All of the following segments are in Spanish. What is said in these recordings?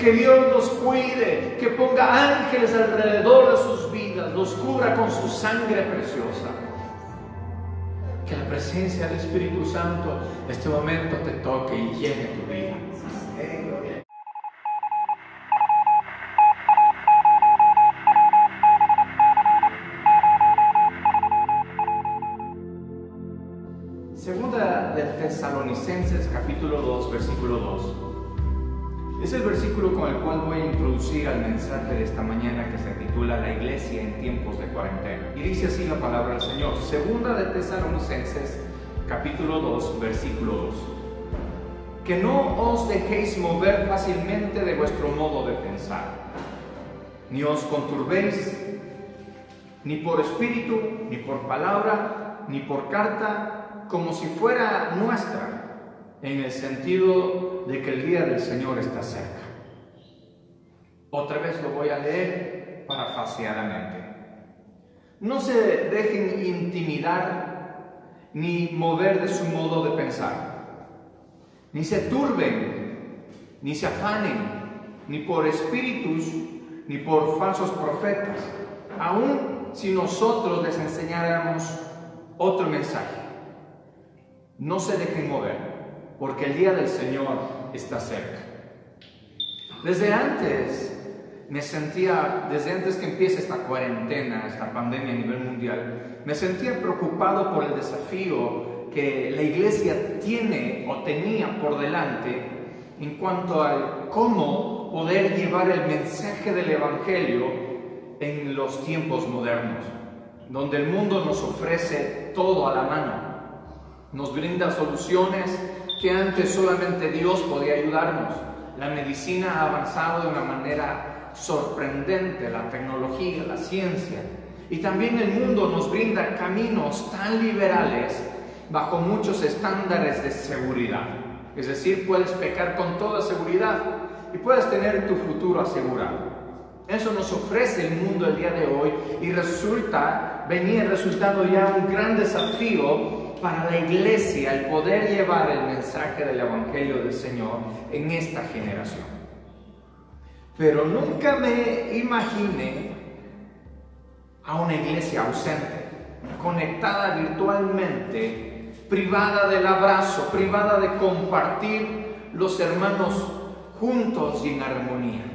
que Dios los cuide, que ponga ángeles alrededor de sus vidas, los cubra con su sangre preciosa. Que la presencia del Espíritu Santo en este momento te toque y llene tu vida. Segunda de Tesalonicenses capítulo 2, versículo 2. Es el versículo con el cual voy a introducir al mensaje de esta mañana, que se titula La Iglesia en tiempos de cuarentena. Y dice así la palabra del Señor. Segunda de Tesalonicenses capítulo 2, versículo 2. Que no os dejéis mover fácilmente de vuestro modo de pensar, ni os conturbéis, ni por espíritu, ni por palabra, ni por carta, como si fuera nuestra, en el sentido de que el día del Señor está cerca. Otra vez lo voy a leer parafraseadamente. No se dejen intimidar ni mover de su modo de pensar, ni se turben, ni se afanen, ni por espíritus, ni por falsos profetas, aun si nosotros les enseñáramos otro mensaje. No se dejen mover, porque el día del Señor está cerca. Desde antes que empiece esta cuarentena, esta pandemia a nivel mundial, me sentía preocupado por el desafío que la iglesia tiene o tenía por delante en cuanto a cómo poder llevar el mensaje del Evangelio en los tiempos modernos, donde el mundo nos ofrece todo a la mano. Nos brinda soluciones que antes solamente Dios podía ayudarnos. La medicina ha avanzado de una manera sorprendente, la tecnología, la ciencia. Y también el mundo nos brinda caminos tan liberales bajo muchos estándares de seguridad. Es decir, puedes pecar con toda seguridad y puedes tener tu futuro asegurado. Eso nos ofrece el mundo el día de hoy y venía resultando ya un gran desafío para la iglesia el poder llevar el mensaje del Evangelio del Señor en esta generación. Pero nunca me imaginé a una iglesia ausente, conectada virtualmente, privada del abrazo, privada de compartir los hermanos juntos y en armonía.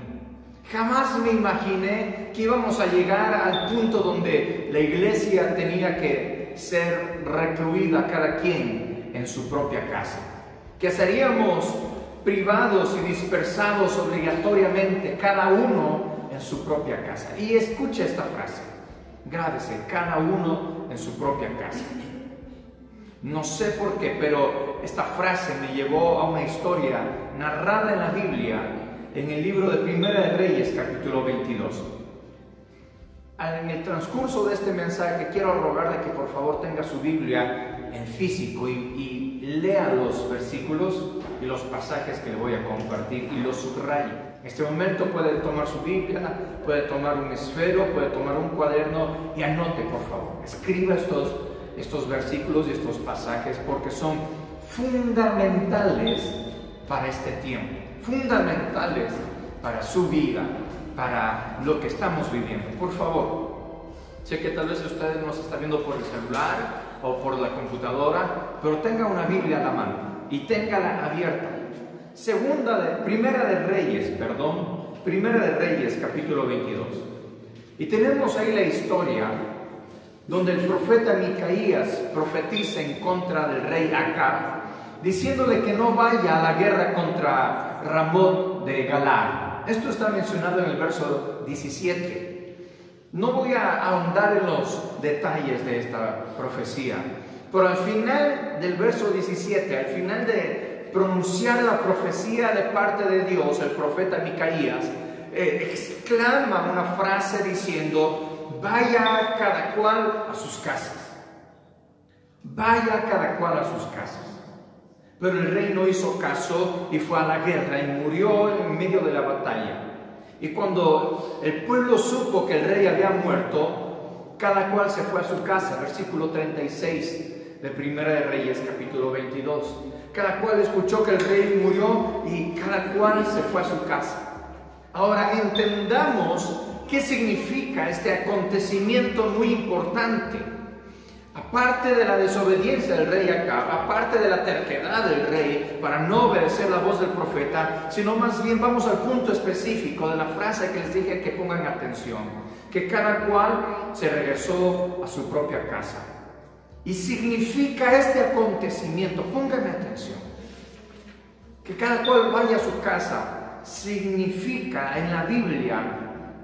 Jamás me imaginé que íbamos a llegar al punto donde la iglesia tenía que ser recluida cada quien en su propia casa, que seríamos privados y dispersados obligatoriamente cada uno en su propia casa. Y escucha esta frase, grábese, cada uno en su propia casa. No sé por qué, pero esta frase me llevó a una historia narrada en la Biblia, en el libro de Primera de Reyes, capítulo 22. En el transcurso de este mensaje quiero rogarle que por favor tenga su Biblia en físico y lea los versículos y los pasajes que le voy a compartir y los subraye. En este momento puede tomar su Biblia, puede tomar un esfero, puede tomar un cuaderno y anote, por favor. Escriba estos versículos y estos pasajes porque son fundamentales para este tiempo, fundamentales para su vida, para lo que estamos viviendo. Por favor, sé que tal vez usted nos está viendo por el celular o por la computadora, pero tenga una Biblia a la mano y téngala abierta. Primera de Reyes, capítulo 22. Y tenemos ahí la historia donde el profeta Micaías profetiza en contra del rey Acab, diciéndole que no vaya a la guerra contra Ramot de Galaad. Esto está mencionado en el verso 17. No voy a ahondar en los detalles de esta profecía, pero al final del verso 17, al final de pronunciar la profecía de parte de Dios, el profeta Micaías exclama una frase diciendo: vaya cada cual a sus casas. Vaya cada cual a sus casas. Pero el rey no hizo caso y fue a la guerra y murió en medio de la batalla. Y cuando el pueblo supo que el rey había muerto, cada cual se fue a su casa. Versículo 36 de Primera de Reyes, capítulo 22. Cada cual escuchó que el rey murió y cada cual se fue a su casa. Ahora entendamos qué significa este acontecimiento muy importante. Aparte de la desobediencia del rey Acab, aparte de la terquedad del rey para no obedecer la voz del profeta, sino más bien vamos al punto específico de la frase que les dije que pongan atención, que cada cual se regresó a su propia casa. Y significa este acontecimiento, pónganme atención, que cada cual vaya a su casa, significa en la Biblia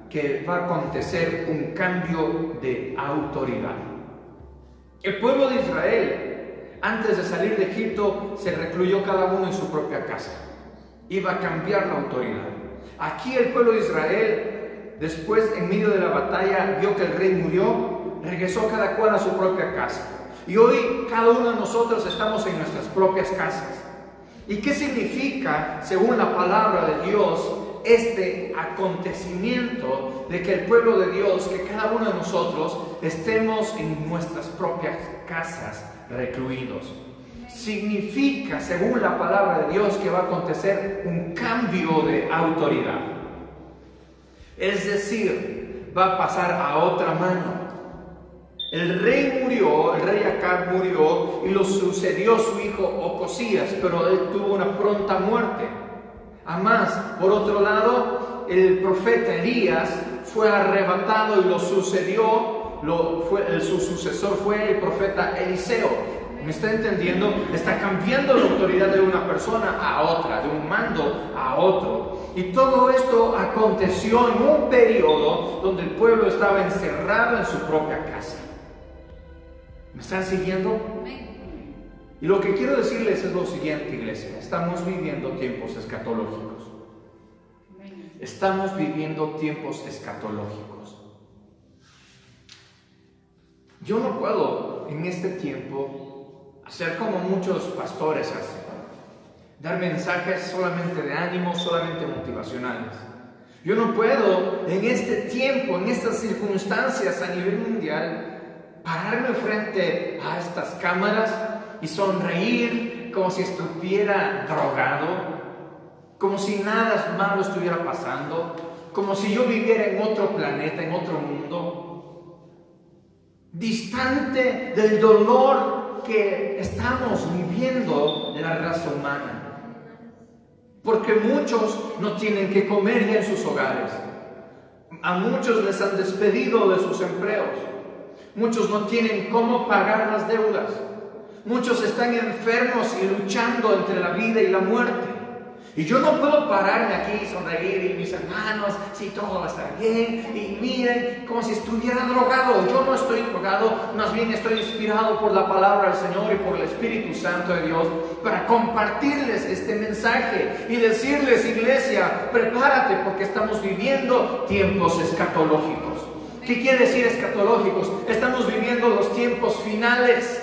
que va a acontecer un cambio de autoridad. El pueblo de Israel, antes de salir de Egipto, se recluyó cada uno en su propia casa. Iba a cambiar la autoridad. Aquí el pueblo de Israel, después en medio de la batalla, vio que el rey murió, regresó cada cual a su propia casa. Y hoy cada uno de nosotros estamos en nuestras propias casas. ¿Y qué significa, según la palabra de Dios, este acontecimiento de que el pueblo de Dios, que cada uno de nosotros estemos en nuestras propias casas recluidos? Significa, según la palabra de Dios, que va a acontecer un cambio de autoridad. Es decir, va a pasar a otra mano. El rey murió, el rey Acab murió y lo sucedió su hijo Ocosías, pero él tuvo una pronta muerte. Además, por otro lado, el profeta Elías fue arrebatado y lo sucedió, su sucesor fue el profeta Eliseo. ¿Me está entendiendo? Está cambiando la autoridad de una persona a otra, de un mando a otro. Y todo esto aconteció en un periodo donde el pueblo estaba encerrado en su propia casa. ¿Me están siguiendo? Y lo que quiero decirles es lo siguiente, iglesia. Estamos viviendo tiempos escatológicos. Estamos viviendo tiempos escatológicos. Yo no puedo en este tiempo hacer como muchos pastores hacen, dar mensajes solamente de ánimo, solamente motivacionales. Yo no puedo en este tiempo, en estas circunstancias a nivel mundial, pararme frente a estas cámaras y sonreír como si estuviera drogado, como si nada malo estuviera pasando, como si yo viviera en otro planeta, en otro mundo, distante del dolor que estamos viviendo de la raza humana. Porque muchos no tienen que comer ya en sus hogares. A muchos les han despedido de sus empleos. Muchos no tienen cómo pagar las deudas. Muchos están enfermos y luchando entre la vida y la muerte. Y yo no puedo pararme aquí y sonreír y mis hermanos, si todo va a estar bien, y miren, como si estuviera drogado. Yo no estoy drogado, más bien estoy inspirado por la palabra del Señor y por el Espíritu Santo de Dios para compartirles este mensaje y decirles, iglesia, prepárate porque estamos viviendo tiempos escatológicos. ¿Qué quiere decir escatológicos? Estamos viviendo los tiempos finales.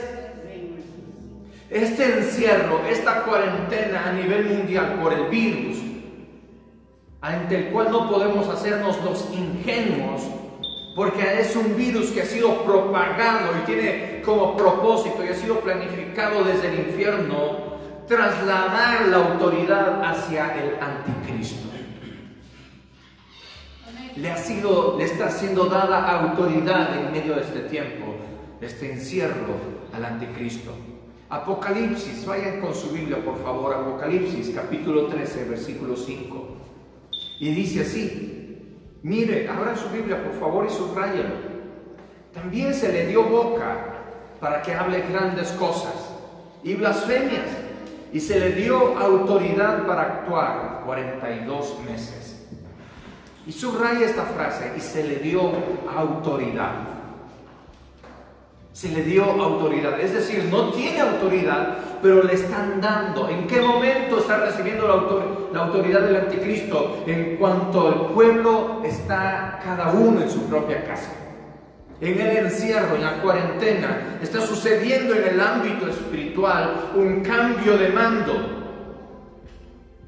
Este encierro, esta cuarentena a nivel mundial por el virus, ante el cual no podemos hacernos los ingenuos, porque es un virus que ha sido propagado y tiene como propósito y ha sido planificado desde el infierno trasladar la autoridad hacia el anticristo. Le está siendo dada autoridad en medio de este tiempo, de este encierro al anticristo. Apocalipsis, vayan con su Biblia por favor, Apocalipsis capítulo 13, versículo 5. Y dice así, mire, abran su Biblia por favor y subráyenlo. También se le dio boca para que hable grandes cosas y blasfemias, y se le dio autoridad para actuar 42 meses. Y subraya esta frase, y se le dio autoridad. Se le dio autoridad, es decir, no tiene autoridad, pero le están dando. ¿En qué momento está recibiendo la autoridad del anticristo? En cuanto el pueblo está cada uno en su propia casa. En el encierro, en la cuarentena, está sucediendo en el ámbito espiritual un cambio de mando.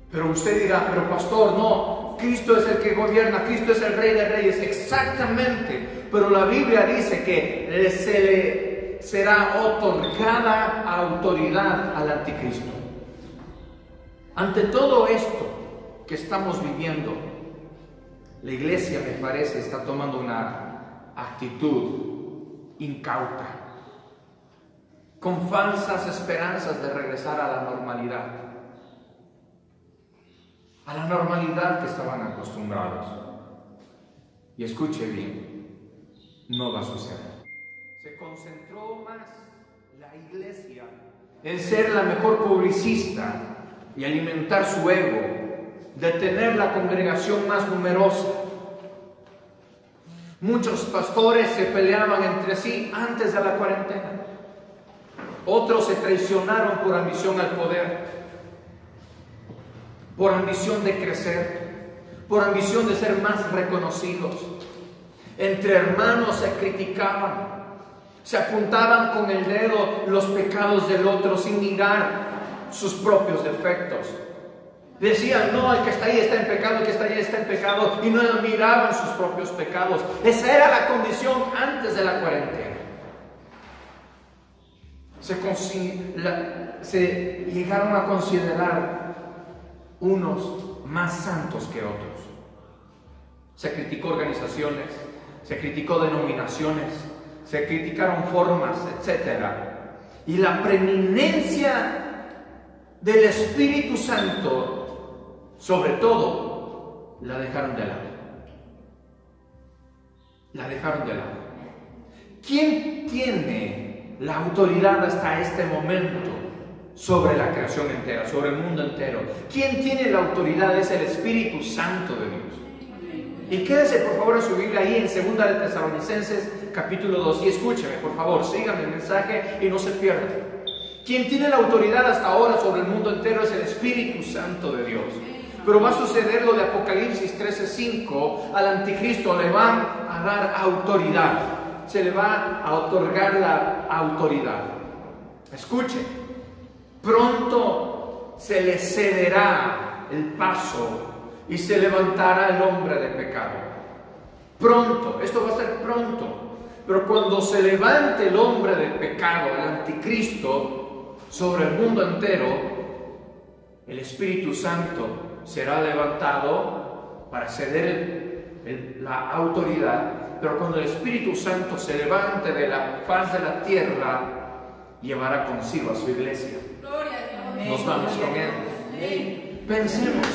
Pero usted dirá, pero pastor, no, Cristo es el que gobierna, Cristo es el Rey de Reyes, exactamente. Pero la Biblia dice que se le será otorgada autoridad al anticristo. Ante todo esto que estamos viviendo, la iglesia, me parece, está tomando una actitud incauta, con falsas esperanzas de regresar a la normalidad que estaban acostumbrados. Y escuche bien, no va a suceder. Se concentró más la iglesia en ser la mejor publicista y alimentar su ego, de tener la congregación más numerosa. Muchos pastores se peleaban entre sí antes de la cuarentena. Otros se traicionaron por ambición al poder, por ambición de crecer, por ambición de ser más reconocidos. Entre hermanos se criticaban, se apuntaban con el dedo los pecados del otro sin mirar sus propios defectos. Decían, no, el que está ahí está en pecado, el que está ahí está en pecado, y no miraban sus propios pecados. Esa era la condición antes de la cuarentena. Se llegaron a considerar unos más santos que otros. Se criticó organizaciones, se criticó denominaciones, se criticaron formas, etc. Y la preeminencia del Espíritu Santo, sobre todo, la dejaron de lado. La dejaron de lado. ¿Quién tiene la autoridad hasta este momento sobre la creación entera, sobre el mundo entero? ¿Quién tiene la autoridad? Es el Espíritu Santo de Dios. Y quédese por favor en su Biblia ahí en 2 de Tesalonicenses capítulo 2 y escúcheme por favor, síganme el mensaje y no se pierdan. Quien tiene la autoridad hasta ahora sobre el mundo entero es el Espíritu Santo de Dios. Pero va a suceder lo de Apocalipsis 13:5, al anticristo le van a dar autoridad, se le va a otorgar la autoridad. Escuche, pronto se le cederá el paso y se levantará el hombre de pecado. Pronto, esto va a ser pronto. Pero cuando se levante el hombre de pecado, el anticristo, sobre el mundo entero, el Espíritu Santo será levantado para ceder la autoridad. Pero cuando el Espíritu Santo se levante de la faz de la tierra, llevará consigo a su iglesia. Nos vamos con él. Pensemos.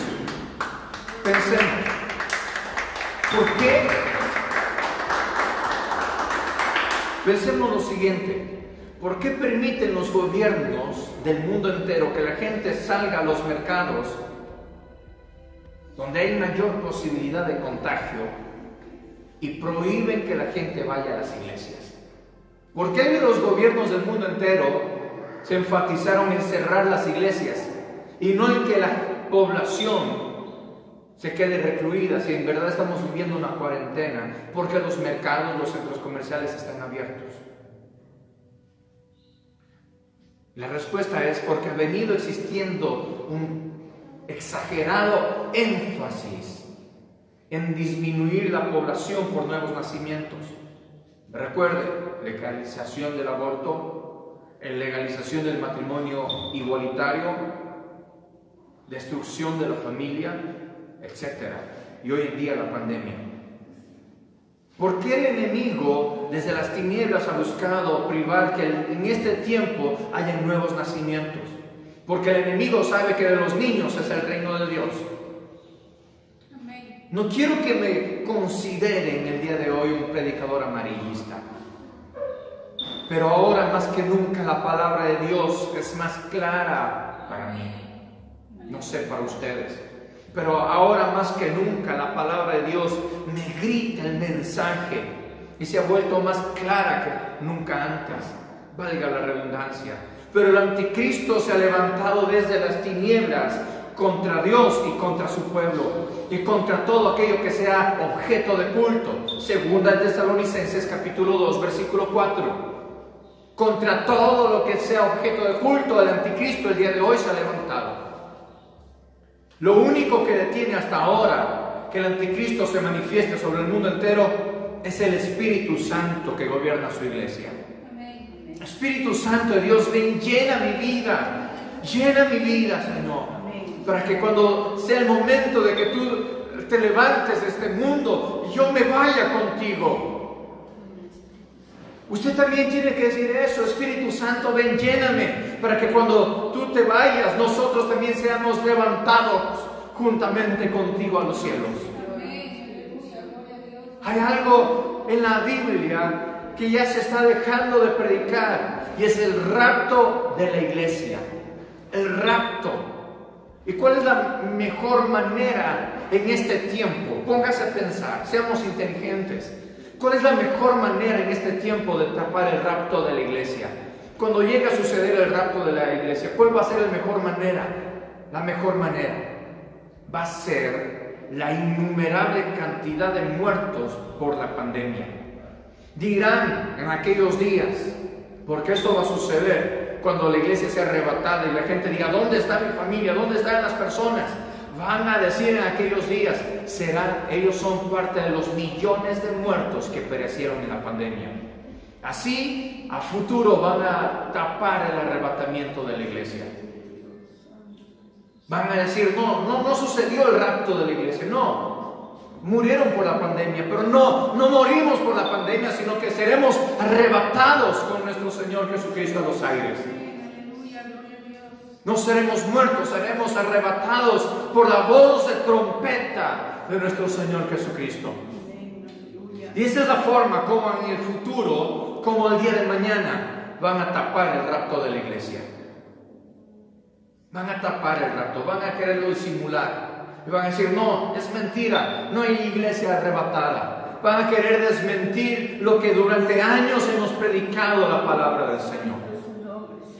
¿Por qué? Pensemos lo siguiente. ¿Por qué permiten los gobiernos del mundo entero que la gente salga a los mercados donde hay mayor posibilidad de contagio y prohíben que la gente vaya a las iglesias? ¿Por qué los gobiernos del mundo entero se enfatizaron en cerrar las iglesias y no en que la población se quede recluida si en verdad estamos viviendo una cuarentena? Porque los mercados, los centros comerciales están abiertos. La respuesta es porque ha venido existiendo un exagerado énfasis en disminuir la población por nuevos nacimientos. Recuerde, legalización del aborto, legalización del matrimonio igualitario, destrucción de la familia, etc. Y hoy en día la pandemia. ¿Por qué el enemigo desde las tinieblas ha buscado privar que en este tiempo haya nuevos nacimientos? Porque el enemigo sabe que de los niños es el reino de Dios. No quiero que me consideren el día de hoy un predicador amarillista, pero ahora más que nunca la palabra de Dios es más clara para mí. No sé para ustedes, pero ahora más que nunca la palabra de Dios me grita el mensaje y se ha vuelto más clara que nunca antes, valga la redundancia. Pero el anticristo se ha levantado desde las tinieblas contra Dios y contra su pueblo y contra todo aquello que sea objeto de culto. 2 de Tesalonicenses capítulo 2 versículo 4. Contra todo lo que sea objeto de culto, el anticristo el día de hoy se ha levantado. Lo único que detiene hasta ahora que el anticristo se manifieste sobre el mundo entero es el Espíritu Santo que gobierna su iglesia. Amén. Espíritu Santo de Dios, ven, llena mi vida, Señor, para que cuando sea el momento de que tú te levantes de este mundo y yo me vaya contigo. Usted también tiene que decir eso: Espíritu Santo, ven, lléname, para que cuando tú te vayas, nosotros también seamos levantados juntamente contigo a los cielos. Hay algo en la Biblia que ya se está dejando de predicar, y es el rapto de la iglesia. El rapto. ¿Y cuál es la mejor manera en este tiempo? Póngase a pensar, seamos inteligentes. ¿Cuál es la mejor manera en este tiempo de tapar el rapto de la iglesia? Cuando llegue a suceder el rapto de la iglesia, ¿cuál va a ser la mejor manera? La mejor manera va a ser la innumerable cantidad de muertos por la pandemia. Dirán en aquellos días, porque esto va a suceder cuando la iglesia sea arrebatada y la gente diga: ¿dónde está mi familia? ¿Dónde están las personas? Van a decir en aquellos días: ellos son parte de los millones de muertos que perecieron en la pandemia. Así, a futuro van a tapar el arrebatamiento de la iglesia. Van a decir: no sucedió el rapto de la iglesia. No, murieron por la pandemia, pero no morimos por la pandemia, sino que seremos arrebatados con nuestro Señor Jesucristo a los aires. No seremos muertos, seremos arrebatados por la voz de trompeta de nuestro Señor Jesucristo. Y esa es la forma como en el futuro, como el día de mañana, van a tapar el rapto de la iglesia. Van a tapar el rapto, van a quererlo disimular. Y van a decir: no, es mentira, no hay iglesia arrebatada. Van a querer desmentir lo que durante años hemos predicado, la palabra del Señor.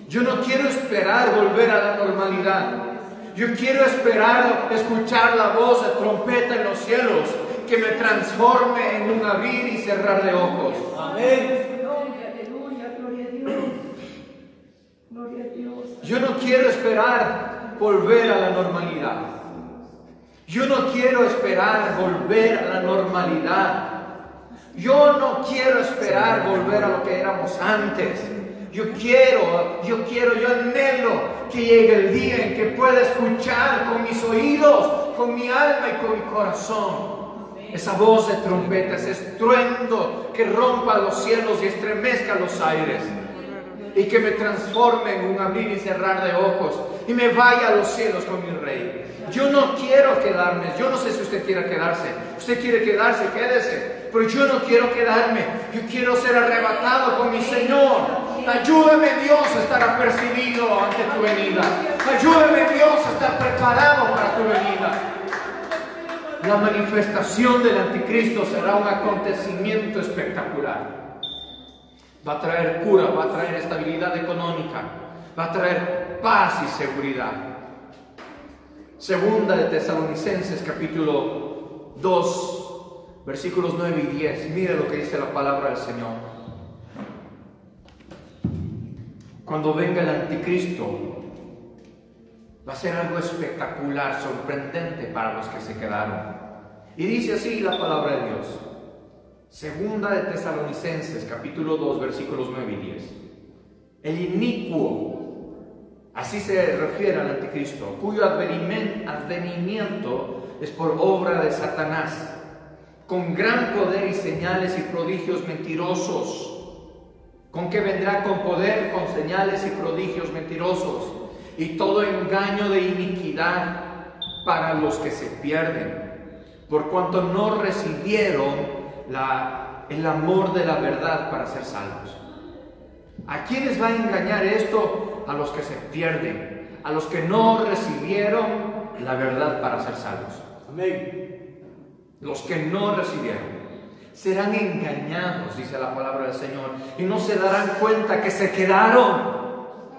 Yo no quiero esperar volver a la normalidad. Yo quiero esperar escuchar la voz de trompeta en los cielos, que me transforme en un abrir y cerrar de ojos. Amén. Aleluya, gloria a Dios. Gloria a Dios. Yo no quiero esperar volver a la normalidad. Yo no quiero esperar volver a la normalidad. Yo no quiero esperar volver a lo que éramos antes. Yo anhelo que llegue el día en que pueda escuchar con mis oídos, con mi alma y con mi corazón esa voz de trompeta, ese estruendo que rompa los cielos y estremezca los aires, y que me transforme en un abrir y cerrar de ojos y me vaya a los cielos con mi Rey. Yo no quiero quedarme. Yo no sé si usted quiere quedarse. Usted quiere quedarse, quédese. Pero yo no quiero quedarme. Yo quiero ser arrebatado con mi Señor. Ayúdame, Dios, a estar apercibido ante tu venida. Ayúdame, Dios, a estar preparado para tu venida. La manifestación del anticristo será un acontecimiento espectacular. Va a traer cura, va a traer estabilidad económica, va a traer paz y seguridad. Segunda de Tesalonicenses, capítulo 2, versículos 9 y 10. Mire lo que dice la palabra del Señor. Cuando venga el anticristo, va a ser algo espectacular, sorprendente para los que se quedaron. Y dice así la palabra de Dios. Segunda de Tesalonicenses, capítulo 2, versículos 9 y 10. El inicuo, así se refiere al anticristo, cuyo advenimiento es por obra de Satanás, con gran poder y señales y prodigios mentirosos. ¿Con qué vendrá? Con poder, con señales y prodigios mentirosos, y todo engaño de iniquidad para los que se pierden, por cuanto no recibieron el amor de la verdad para ser salvos. ¿A quiénes va a engañar esto? A los que se pierden, a los que no recibieron la verdad para ser salvos. Amén. Los que no recibieron serán engañados, dice la palabra del Señor, y no se darán cuenta que se quedaron.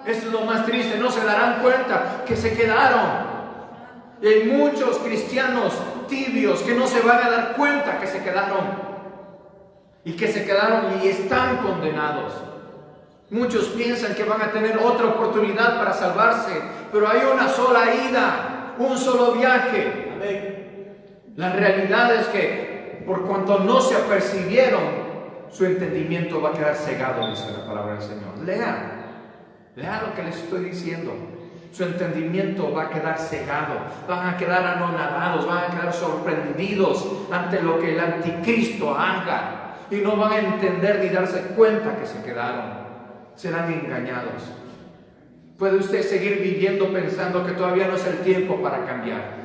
Eso es lo más triste, no se darán cuenta que se quedaron. Y hay muchos cristianos tibios que no se van a dar cuenta que se quedaron. Y que se quedaron y están condenados. Muchos piensan que van a tener otra oportunidad para salvarse, pero hay una sola ida, un solo viaje. Amén. La realidad es que por cuanto no se apercibieron, su entendimiento va a quedar cegado, dice la palabra del Señor. Lea lo que les estoy diciendo. Su entendimiento va a quedar cegado, van a quedar anonadados, van a quedar sorprendidos ante lo que el anticristo haga y no van a entender ni darse cuenta que se quedaron. Serán engañados. ¿Puede usted seguir viviendo pensando que todavía no es el tiempo para cambiar?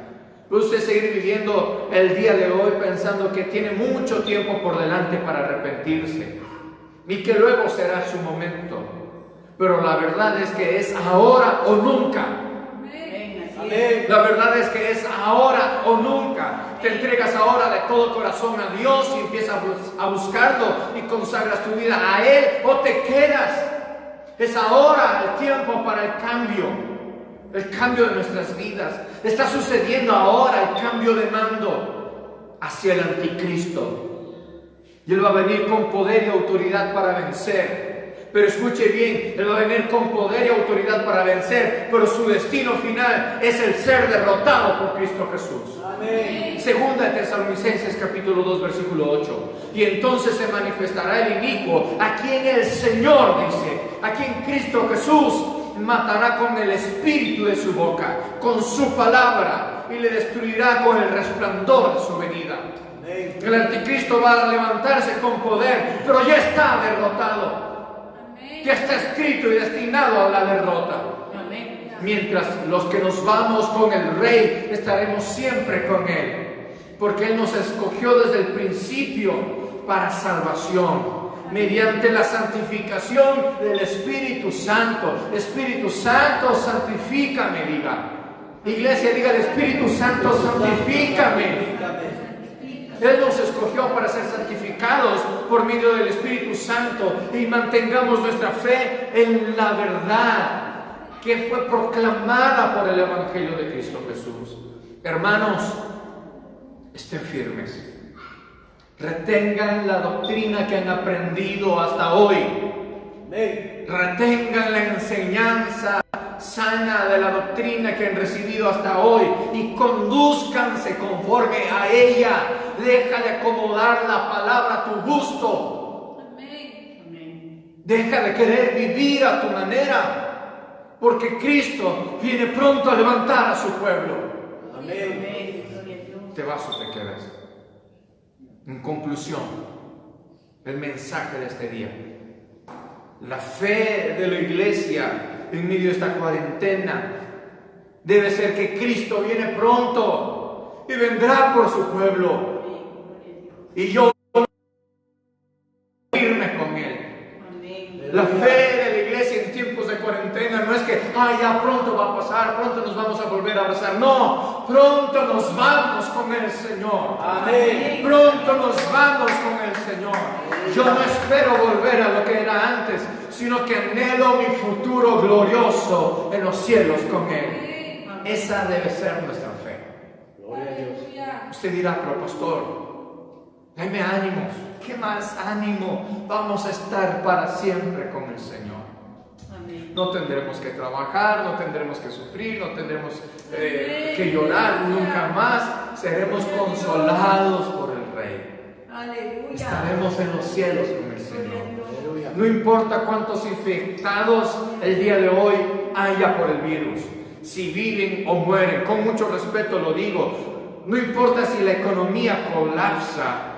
¿Puede usted seguir viviendo el día de hoy pensando que tiene mucho tiempo por delante para arrepentirse y que luego será su momento? Pero la verdad es que es ahora o nunca. Amén. La verdad es que es ahora o nunca. Te entregas ahora de todo corazón a Dios y empiezas a buscarlo y consagras tu vida a Él, o te quedas. Es ahora el tiempo para el cambio de nuestras vidas. Está sucediendo ahora el cambio de mando hacia el anticristo. Y Él va a venir con poder y autoridad para vencer. Pero escuche bien, Él va a venir con poder y autoridad para vencer, pero su destino final es el ser derrotado por Cristo Jesús. Amén. Segunda de Tesalonicenses capítulo 2 versículo 8. Y entonces se manifestará el inicuo, a quien el Señor, dice, a quien Cristo Jesús matará con el espíritu de su boca, con su palabra, y le destruirá con el resplandor de su venida. Amén. El anticristo va a levantarse con poder, pero ya está derrotado. Ya está escrito y destinado a la derrota. Amén. Mientras los que nos vamos con el Rey estaremos siempre con Él, porque Él nos escogió desde el principio para salvación, mediante la santificación del Espíritu Santo. Espíritu Santo, santifícame, diga. Iglesia, diga al Espíritu Santo, santifícame. Él nos escogió para ser santificados por medio del Espíritu Santo y mantengamos nuestra fe en la verdad que fue proclamada por el Evangelio de Cristo Jesús. Hermanos, estén firmes. Retengan la doctrina que han aprendido hasta hoy. Retengan la enseñanza sana de la doctrina que han recibido hasta hoy y condúzcanse conforme a ella. Deja de acomodar la palabra a tu gusto. Amén. Deja de querer vivir a tu manera, porque Cristo viene pronto a levantar a su pueblo. Amén. ¿Te vas o te quedas? En conclusión, el mensaje de este día: la fe de la iglesia en medio de esta cuarentena debe ser que Cristo viene pronto y vendrá por su pueblo. Y yo firme con Él. Amén. La fe de la iglesia en tiempos de cuarentena no es que ya pronto va a pasar, pronto nos vamos a volver a abrazar. No, pronto nos vamos con el Señor. Amén. Pronto nos vamos con el Señor. Yo no espero volver a lo que era antes, sino que anhelo mi futuro glorioso en los cielos con Él. Amén. Esa debe ser nuestra fe. Gloria a Dios. Usted dirá, pero pastor, dame ánimos. ¿Qué más ánimo? Vamos a estar para siempre con el Señor. Amén. No tendremos que trabajar, no tendremos que sufrir, no tendremos que llorar nunca más. Seremos consolados por el Rey. Aleluya. Estaremos en los cielos con el Señor. Aleluya. No importa cuántos infectados el día de hoy haya por el virus, si viven o mueren, con mucho respeto lo digo. No importa si la economía colapsa,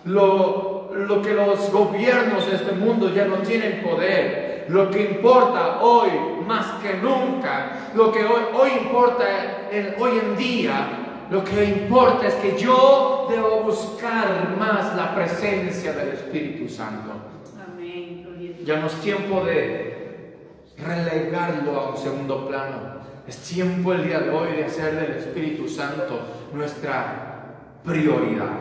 lo que los gobiernos de este mundo ya no tienen poder. Lo que importa hoy más que nunca, lo que hoy importa hoy en día, lo que importa es que yo debo buscar más la presencia del Espíritu Santo. Amén. Ya no es tiempo de relegarlo a un segundo plano. Es tiempo el día de hoy de hacer del Espíritu Santo nuestra prioridad.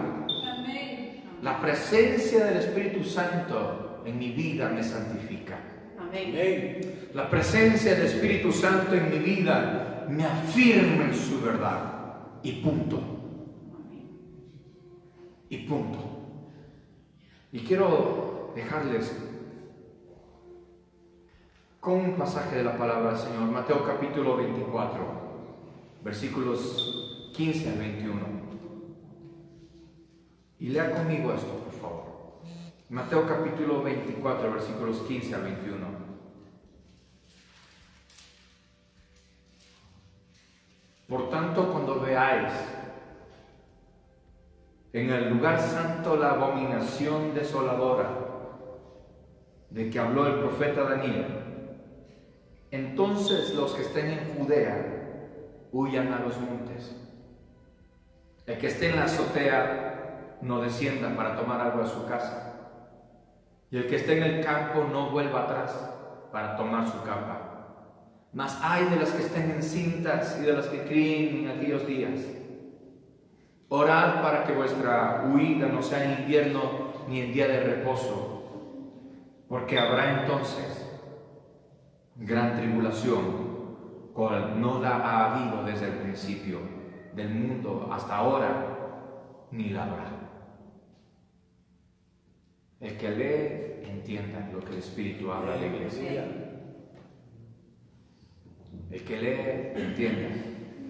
La presencia del Espíritu Santo en mi vida me santifica. Amén. La presencia del Espíritu Santo en mi vida me afirma en su verdad. Y punto. Y punto. Y quiero dejarles con un pasaje de la palabra del Señor, Mateo capítulo 24, versículos 15 al 21. Y lea conmigo esto, por favor. Mateo capítulo 24, versículos 15 al 21. en el lugar santo la abominación desoladora de que habló el profeta Daniel. Entonces los que estén en Judea huyan a los montes. El que esté en la azotea no descienda para tomar agua a su casa. Y el que esté en el campo no vuelva atrás para tomar su capa. Mas ay de las que estén encintas y de las que críen en aquellos días. Orad para que vuestra huida no sea en invierno ni en día de reposo, porque habrá entonces gran tribulación, cual no la ha habido desde el principio del mundo hasta ahora, ni la habrá. El que lee, entienda lo que el Espíritu habla a la iglesia. El que lee, entienda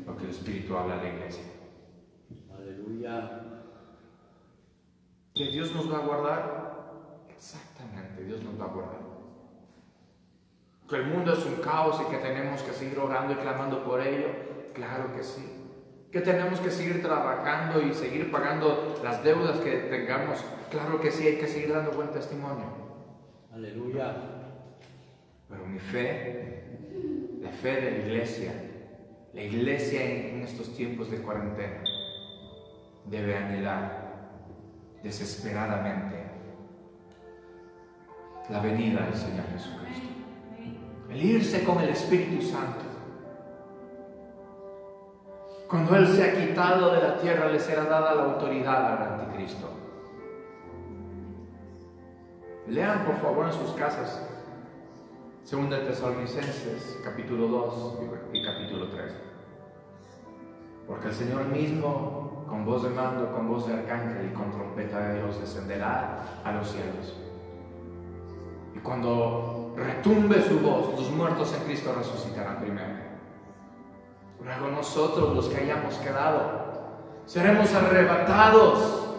lo que el Espíritu habla a la iglesia. Aleluya. ¿Que Dios nos va a guardar? Exactamente, Dios nos va a guardar. ¿Que el mundo es un caos y que tenemos que seguir orando y clamando por ello? Claro que sí. ¿Que tenemos que seguir trabajando y seguir pagando las deudas que tengamos? Claro que sí, hay que seguir dando buen testimonio. Aleluya. Pero mi fe, la fe de la iglesia en estos tiempos de cuarentena, debe anhelar desesperadamente la venida del Señor Jesucristo. El irse con el Espíritu Santo. Cuando Él se ha quitado de la tierra, le será dada la autoridad al anticristo. Lean por favor en sus casas 2 Tesalonicenses capítulo 2 y capítulo 3. Porque el Señor mismo, con voz de mando, con voz de arcángel y con trompeta de Dios, descenderá a los cielos. Y cuando retumbe su voz, los muertos en Cristo resucitarán primero. Luego nosotros, los que hayamos quedado, seremos arrebatados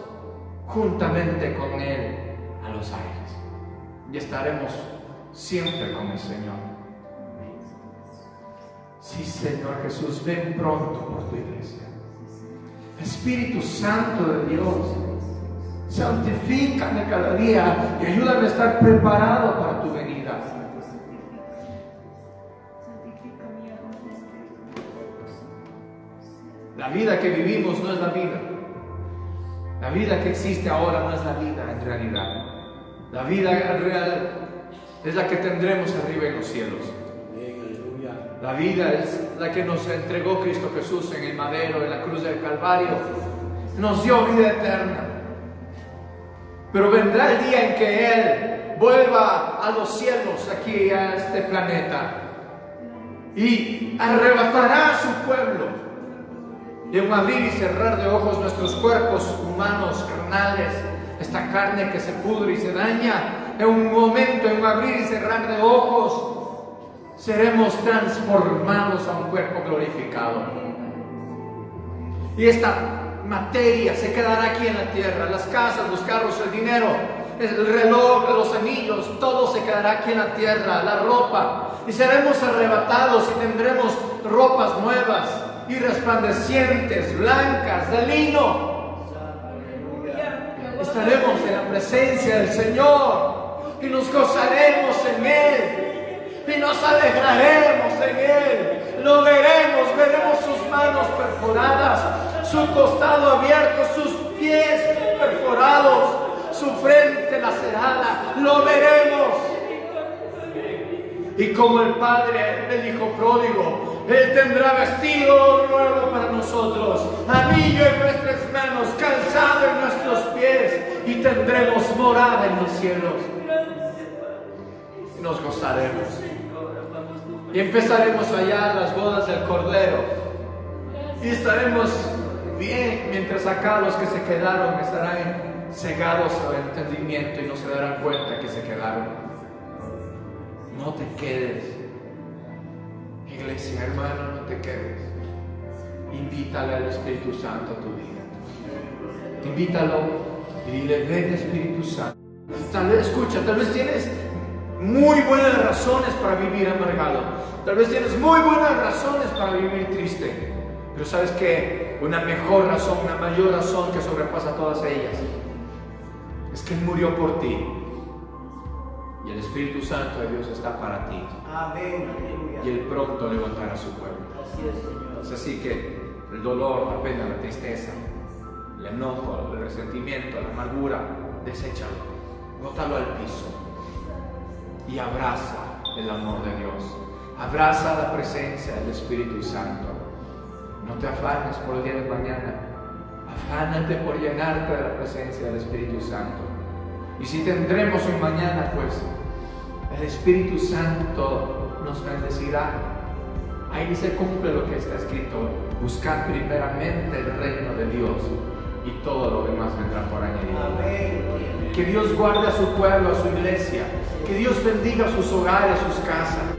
juntamente con Él a los aires. Y estaremos siempre con el Señor. Sí, Señor Jesús, ven pronto por tu iglesia. Espíritu Santo de Dios, santifícame cada día y ayúdame a estar preparado para tu venida. La vida que vivimos no es la vida. La vida que existe ahora no es la vida en realidad. La vida real es la que tendremos arriba en los cielos. La vida es la que nos entregó Cristo Jesús en el madero, en la cruz del Calvario. Nos dio vida eterna. Pero vendrá el día en que Él vuelva a los cielos, aquí a este planeta, y arrebatará a su pueblo. Y en un abrir y cerrar de ojos, nuestros cuerpos humanos, carnales, esta carne que se pudre y se daña, en un momento, en un abrir y cerrar de ojos, seremos transformados a un cuerpo glorificado. Y esta materia se quedará aquí en la tierra, las casas, los carros, el dinero, el reloj, los anillos, todo se quedará aquí en la tierra, la ropa, y seremos arrebatados y tendremos ropas nuevas y resplandecientes, blancas, de lino. Estaremos en la presencia del Señor y nos gozaremos en Él y nos alegraremos en Él. Lo veremos, veremos sus manos perforadas, su costado abierto, sus pies perforados, su frente lacerada. Lo veremos. Y como el Padre del Hijo pródigo, Él tendrá vestido nuevo para nosotros, anillo en nuestras manos, calzado en nuestros pies, y tendremos morada en los cielos. Y nos gozaremos. Y empezaremos a hallar las bodas del Cordero. Y estaremos bien, mientras acá los que se quedaron estarán cegados al entendimiento y no se darán cuenta que se quedaron. No te quedes, iglesia, hermano, no te quedes. Invítale al Espíritu Santo a tu vida. Invítalo y dile: ven, Espíritu Santo. Tal vez, escucha, tal vez tienes muy buenas razones para vivir amargado. Tal vez tienes muy buenas razones para vivir triste. Pero sabes que una mejor razón, una mayor razón que sobrepasa todas ellas, es que Él murió por ti. Y el Espíritu Santo de Dios está para ti. Amén. Aleluya. Y Él pronto levantará su pueblo. Así es, Señor. Es así que el dolor, la pena, la tristeza, el enojo, el resentimiento, la amargura, deséchalo, bótalo al piso y abraza el amor de Dios. Abraza la presencia del Espíritu Santo. No te afanes por el día de mañana. Afánate por llenarte de la presencia del Espíritu Santo. Y si tendremos un mañana, pues el Espíritu Santo nos bendecirá. Ahí se cumple lo que está escrito: buscar primeramente el reino de Dios y todo lo demás vendrá por añadidura. Amén. Que Dios guarde a su pueblo, a su iglesia. Que Dios bendiga sus hogares, sus casas.